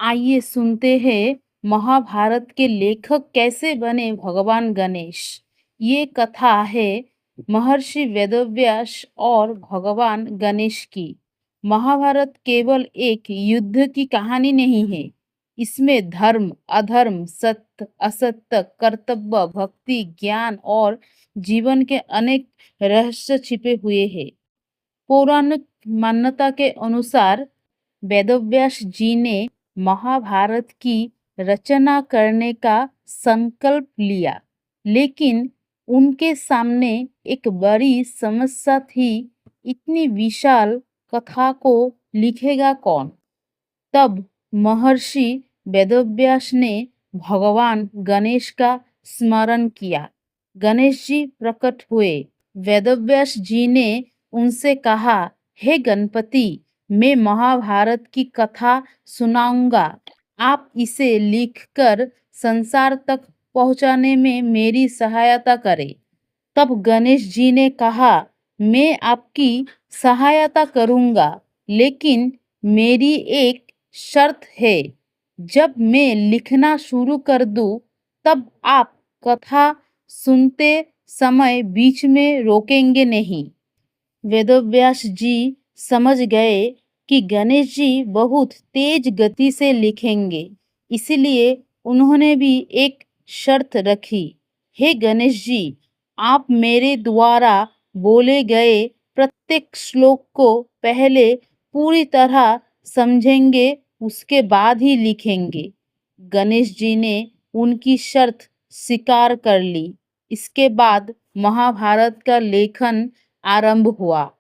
आइए सुनते हैं महाभारत के लेखक कैसे बने भगवान गणेश। ये कथा है महर्षि वेदव्यास और भगवान गणेश की। महाभारत केवल एक युद्ध की कहानी नहीं है। इसमें धर्म, अधर्म, सत्य, असत्य, कर्तव्य, भक्ति, ज्ञान और जीवन के अनेक रहस्य छिपे हुए हैं। पौराणिक मान्यता के अनुसार वेदव्यास जी ने महाभारत की रचना करने का संकल्प लिया, लेकिन उनके सामने एक बड़ी समस्या थी। इतनी विशाल कथा को लिखेगा कौन? तब महर्षि वेदव्यास ने भगवान गणेश का स्मरण किया। गणेश जी प्रकट हुए। वेदव्यास जी ने उनसे कहा, हे गणपति, मैं महाभारत की कथा सुनाऊंगा। आप इसे लिखकर संसार तक पहुंचाने में मेरी सहायता करें। तब गणेश जी ने कहा, मैं आपकी सहायता करूंगा, लेकिन मेरी एक शर्त है। जब मैं लिखना शुरू कर दूं, तब आप कथा सुनते समय बीच में रोकेंगे नहीं। वेदव्यास जी समझ गए कि गणेश जी बहुत तेज गति से लिखेंगे, इसलिए उन्होंने भी एक शर्त रखी। हे गणेश जी, आप मेरे द्वारा बोले गए प्रत्येक श्लोक को पहले पूरी तरह समझेंगे, उसके बाद ही लिखेंगे। गणेश जी ने उनकी शर्त स्वीकार कर ली। इसके बाद महाभारत का लेखन आरंभ हुआ।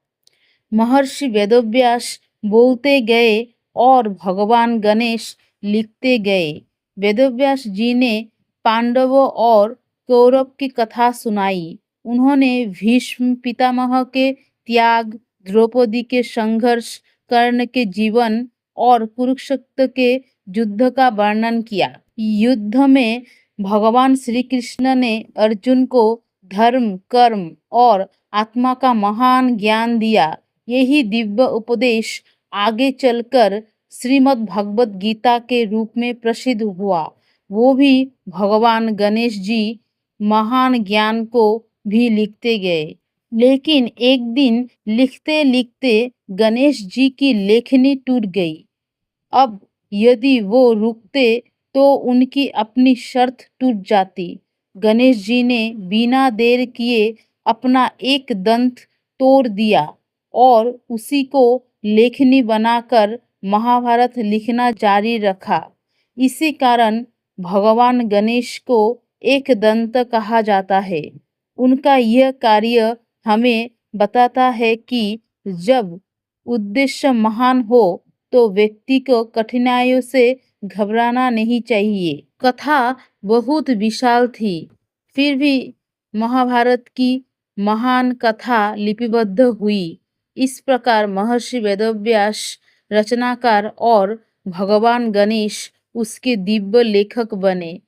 महर्षि वेदव्यास बोलते गए और भगवान गणेश लिखते गए। वेदव्यास जी ने पांडवों और कौरव की कथा सुनाई। उन्होंने भीष्म पितामह के त्याग, द्रौपदी के संघर्ष, कर्ण के जीवन और कुरुक्षेत्र के युद्ध का वर्णन किया। युद्ध में भगवान श्री कृष्ण ने अर्जुन को धर्म, कर्म और आत्मा का महान ज्ञान दिया। यही दिव्य उपदेश आगे चलकर श्रीमद् भगवत गीता के रूप में प्रसिद्ध हुआ। वो भी भगवान गणेश जी महान ज्ञान को भी लिखते गए। लेकिन एक दिन लिखते लिखते गणेश जी की लेखनी टूट गई। अब यदि वो रुकते तो उनकी अपनी शर्त टूट जाती। गणेश जी ने बिना देर किए अपना एक दंत तोड़ दिया और उसी को लेखनी बनाकर महाभारत लिखना जारी रखा। इसी कारण भगवान गणेश को एक दंत कहा जाता है। उनका यह कार्य हमें बताता है कि जब उद्देश्य महान हो तो व्यक्ति को कठिनाइयों से घबराना नहीं चाहिए। कथा बहुत विशाल थी, फिर भी महाभारत की महान कथा लिपिबद्ध हुई। इस प्रकार महर्षि वेदव्यास रचनाकार और भगवान गणेश उसके दिव्य लेखक बने।